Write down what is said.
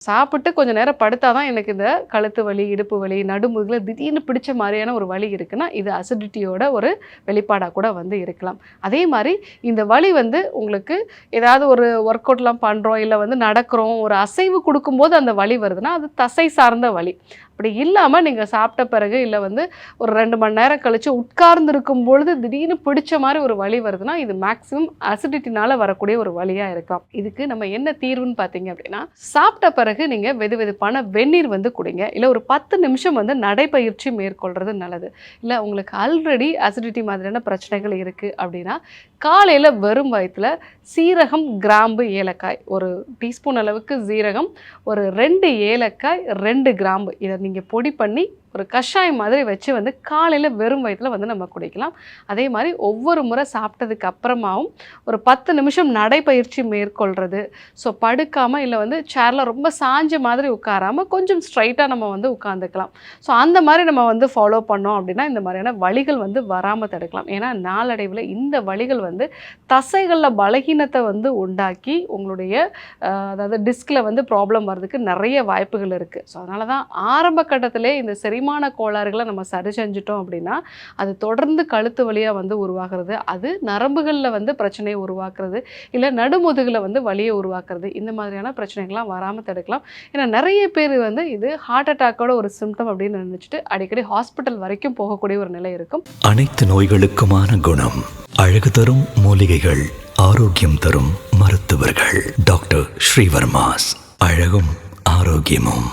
சாப்பிட்டு கொஞ்சம் நேரம் படுத்தா தான் எனக்கு இந்த கழுத்து வலி, இடுப்பு வலி, நடுமுதுகுல திடீர்னு பிடிச்ச மாரியான ஒரு வலி இருக்குன்னா, இது அசிடிட்டியோட ஒரு வெளிப்பாடா கூட வந்து இருக்கலாம். அதே மாரி இந்த வலி வந்து உங்களுக்கு ஏதாவது ஒரு ஒர்க் அவுட்லாம் பண்றோம், இல்ல வந்து நடக்கிறோம், ஒரு அசைவு குடுக்கும்போது அந்த வலி வருதுன்னா, அது தசை சார்ந்த வலி. அப்படி இல்லாம நீங்க சாப்பிட்ட பிறகு, இல்ல வந்து ஒரு 2 மணி நேரம் கழிச்சு உட்கார்ந்து இருக்கும் பொழுது திடீர்னு பிடிச்ச மாரி ஒரு வலி வருதுன்னா, இது மேக்ஸிமம் அசிடிட்டினால வரக்கூடிய ஒரு வலியா இருக்கலாம். இதுக்கு நம்ம என்ன தீர்வுன்னு பார்த்தீங்க அப்படின்னா, சாப்பிட்ட பிறகு நீங்க வெதுவெதுப்பான வெந்நீர் வந்து குடிங்க. இல்ல ஒரு 10 நிமிஷம் வந்து நடைப்பயிற்சி மேற்கொள்றது நல்லது. இல்ல உங்களுக்கு ஆல்ரெடி அசிடிட்டி மாதிரியான பிரச்சனைகள் இருக்கு அப்படின்னா, காலையில வெறும் வயித்துல சீரகம், கிராம்பு, ஏலக்காய், ஒரு டீஸ்பூன் அளவுக்கு சீரகம், ஒரு 2 ஏலக்காய், 2 கிராம்பு இத நீங்க பொடி பண்ணி ஒரு கஷாயம் மாதிரி வச்சு வந்து காலையில வெறும் வயித்துல வந்து நம்ம குடிக்கலாம். அதே மாரி ஒவ்வொரு முறை சாப்பிட்டதுக்கு அப்புறமாவும் ஒரு 10 நிமிஷம் நடைப்பயிற்சி மேற்கொள்றது. ஸோ படுக்காம இல்ல வந்து சேர்ல ரொம்ப சாஞ்ச மாதிரி உட்காராம கொஞ்சம் ஸ்ட்ரைட்டா நம்ம வந்து உட்காந்துக்கலாம். ஸோ அந்த மாரி நம்ம வந்து ஃபாலோ பண்ணோம் அப்படின்னா, இந்த மாதிரியான வலிகள் வந்து வராம தடுக்கலாம். ஏன்னா நாளடைவுல இந்த வலிகள் வந்து தசைகள்ல பலகீனத்த வந்து உண்டாக்கி உங்களுடைய அதாவது டிஸ்க்ல வந்து ப்ராப்ளம் வர்றதுக்கு நெறைய வாய்ப்புகள் இருக்கு. ஸோ அதனால தான் ஆரம்ப கட்டத்திலே இந்த செரிமான கோளாறுகள நம்ம சரி செஞ்சுட்டோம் அப்படின்னா, அது தொடர்ந்து கழுத்து வலியா வந்து உருவாகுறது, அது நரம்புகள்ல வந்து பிரச்சனைய உருவாக்குறது, இல்ல நடுமுதுகுல வந்து வலிய உருவாக்குறது, இந்த மாதிரியான பிரச்சனைகள்லாம் வராம தடுக்கலாம். ஏன்னா நெறைய பேர் வந்து இது ஹார்ட் அட்டாக்கோட ஒரு சிம்ப்டம் அப்படின்னு நினைச்சுட்டு அடிக்கடி ஹாஸ்பிட்டல் வரைக்கும் போகக்கூடிய ஒரு நிலை இருக்கும். அனைத்து நோய்களுக்குமான குணம், அழகு தரும் மூலிகைகள், ஆரோக்கியம் தரும் மருத்துவர்கள். டாக்டர் ஸ்ரீவர்மாஸ். அழகும் ஆரோக்கியமும்.